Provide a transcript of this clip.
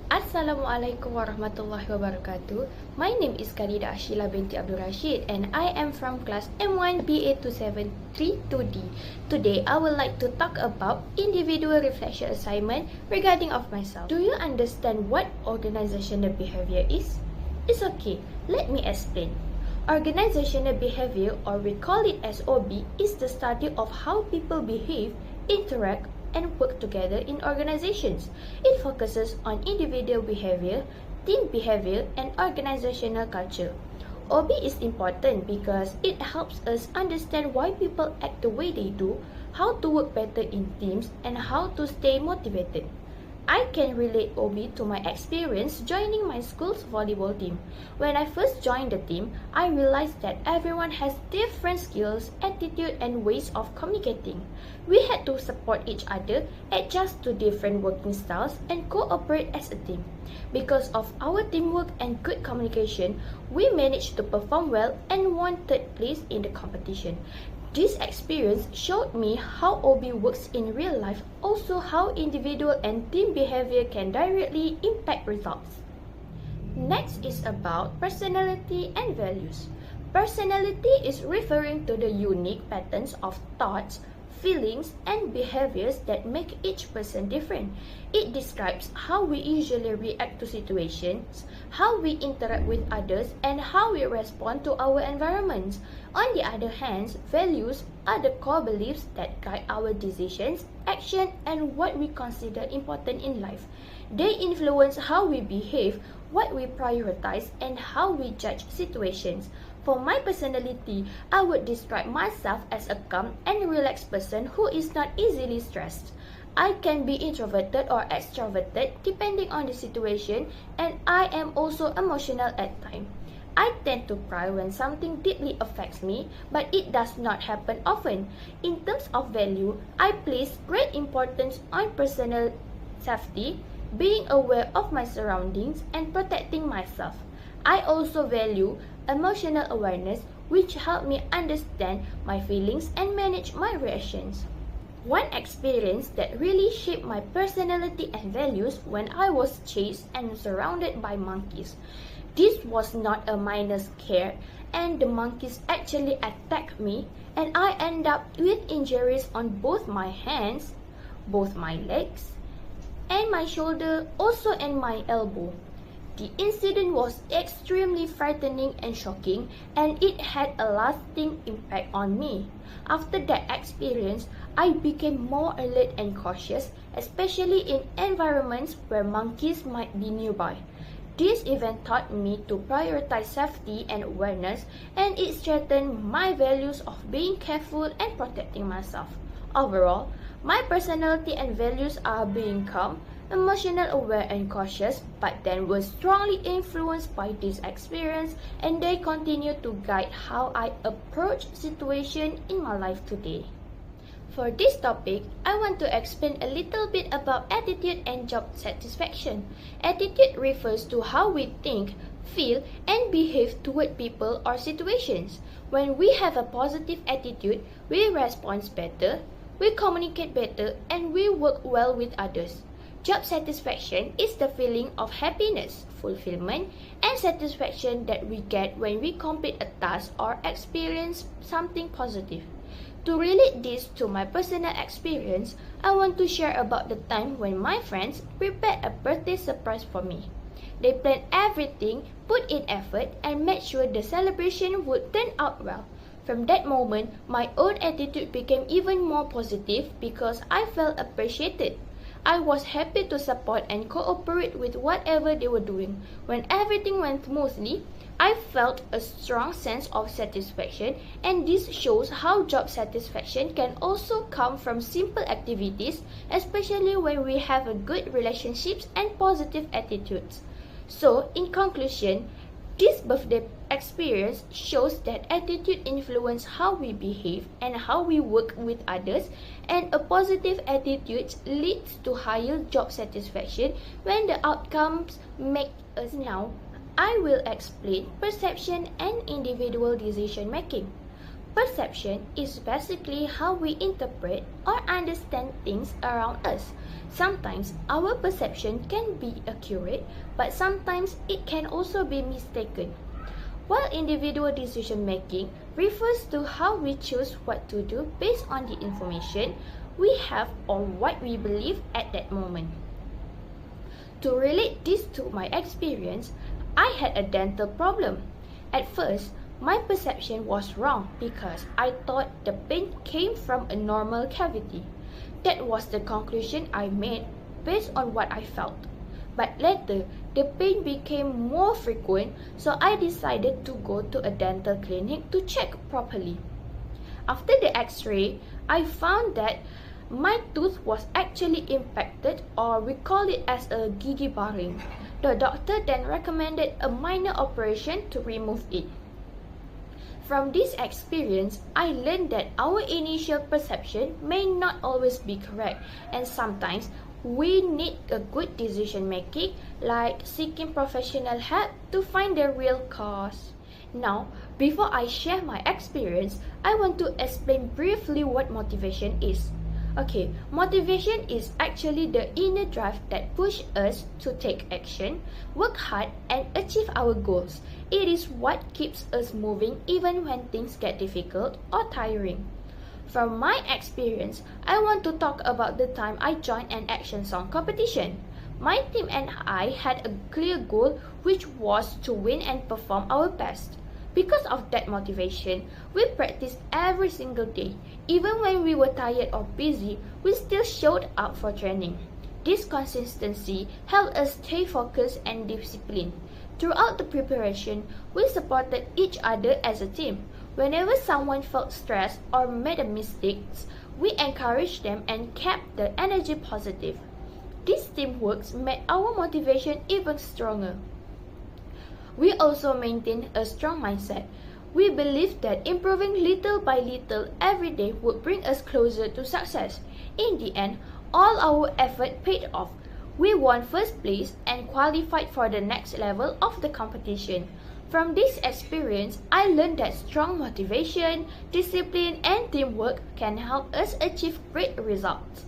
Assalamualaikum warahmatullahi wabarakatuh. My name is KHALIDAH ASYILAH binti ABDUL RASHID and I am from class M1 BA2732D. Today, I would like to talk about individual reflection assignment regarding of myself. Do you understand what organizational behavior is? It's okay, let me explain. Organizational behavior, or we call it as OB, is the study of how people behave, interact, and work together in organizations. It focuses on individual behavior, team behavior, and organizational culture. OB is important because it helps us understand why people act the way they do, how to work better in teams, and how to stay motivated. I can relate OB to my experience joining my school's volleyball team. When I first joined the team, I realized that everyone has different skills, attitude, and ways of communicating. We had to support each other, adjust to different working styles, and cooperate as a team. Because of our teamwork and good communication, we managed to perform well and won third place in the competition. This experience showed me how OB works in real life, also how individual and team behavior can directly impact results. Next is about personality and values. Personality is referring to the unique patterns of thoughts, feelings, and behaviors that make each person different. It describes how we usually react to situations, how we interact with others, and how we respond to our environments. On the other hand, values are the core beliefs that guide our decisions, action, and what we consider important in life. They influence how we behave, what we prioritize, and how we judge situations. For my personality, I would describe myself as a calm and relaxed person who is not easily stressed. I can be introverted or extroverted depending on the situation, and I am also emotional at times. I tend to cry when something deeply affects me, but it does not happen often. In terms of value, I place great importance on personal safety, being aware of my surroundings, and protecting myself. I also value emotional awareness, which help me understand my feelings and manage my reactions. One experience that really shaped my personality and values when I was chased and surrounded by monkeys. This was not a minor scare, and the monkeys actually attacked me, and I ended up with injuries on both my hands, both my legs, and my shoulder, also and my elbow. The incident was extremely frightening and shocking, and it had a lasting impact on me. After that experience, I became more alert and cautious, especially in environments where monkeys might be nearby. This event taught me to prioritize safety and awareness, and it strengthened my values of being careful and protecting myself. Overall, my personality and values are being calm, emotional aware, and cautious, but then were strongly influenced by this experience, and they continue to guide how I approach situations in my life today. For this topic, I want to explain a little bit about attitude and job satisfaction. Attitude refers to how we think, feel, and behave toward people or situations. When we have a positive attitude, we respond better, we communicate better, and we work well with others. Job satisfaction is the feeling of happiness, fulfillment, and satisfaction that we get when we complete a task or experience something positive. To relate this to my personal experience, I want to share about the time when my friends prepared a birthday surprise for me. They planned everything, put in effort, and made sure the celebration would turn out well. From that moment, my own attitude became even more positive because I felt appreciated. I was happy to support and cooperate with whatever they were doing. When everything went smoothly, I felt a strong sense of satisfaction, and this shows how job satisfaction can also come from simple activities, especially when we have a good relationships and positive attitudes. So, in conclusion, this birthday experience shows that attitude influences how we behave and how we work with others, and a positive attitude leads to higher job satisfaction when the outcomes make us now. I will explain perception and individual decision making. Perception is basically how we interpret or understand things around us. Sometimes our perception can be accurate, but sometimes it can also be mistaken. While individual decision making refers to how we choose what to do based on the information we have or what we believe at that moment. To relate this to my experience, I had a dental problem. At first, my perception was wrong because I thought the pain came from a normal cavity. That was the conclusion I made based on what I felt. But later, the pain became more frequent, so I decided to go to a dental clinic to check properly. After the x-ray, I found that my tooth was actually impacted, or we call it as a gigi baring. The doctor then recommended a minor operation to remove it. From this experience, I learned that our initial perception may not always be correct, and sometimes we need a good decision making, like seeking professional help to find the real cause. Now, before I share my experience, I want to explain briefly what motivation is. Okay, motivation is actually the inner drive that pushes us to take action, work hard, and achieve our goals. It is what keeps us moving even when things get difficult or tiring. From my experience, I want to talk about the time I joined an action song competition. My team and I had a clear goal, which was to win and perform our best. Because of that motivation, we practiced every single day. Even when we were tired or busy, we still showed up for training. This consistency helped us stay focused and disciplined. Throughout the preparation, we supported each other as a team. Whenever someone felt stressed or made a mistake, we encouraged them and kept the energy positive. This teamwork made our motivation even stronger. We also maintained a strong mindset. We believed that improving little by little every day would bring us closer to success. In the end, all our effort paid off. We won first place and qualified for the next level of the competition. From this experience, I learned that strong motivation, discipline, and teamwork can help us achieve great results.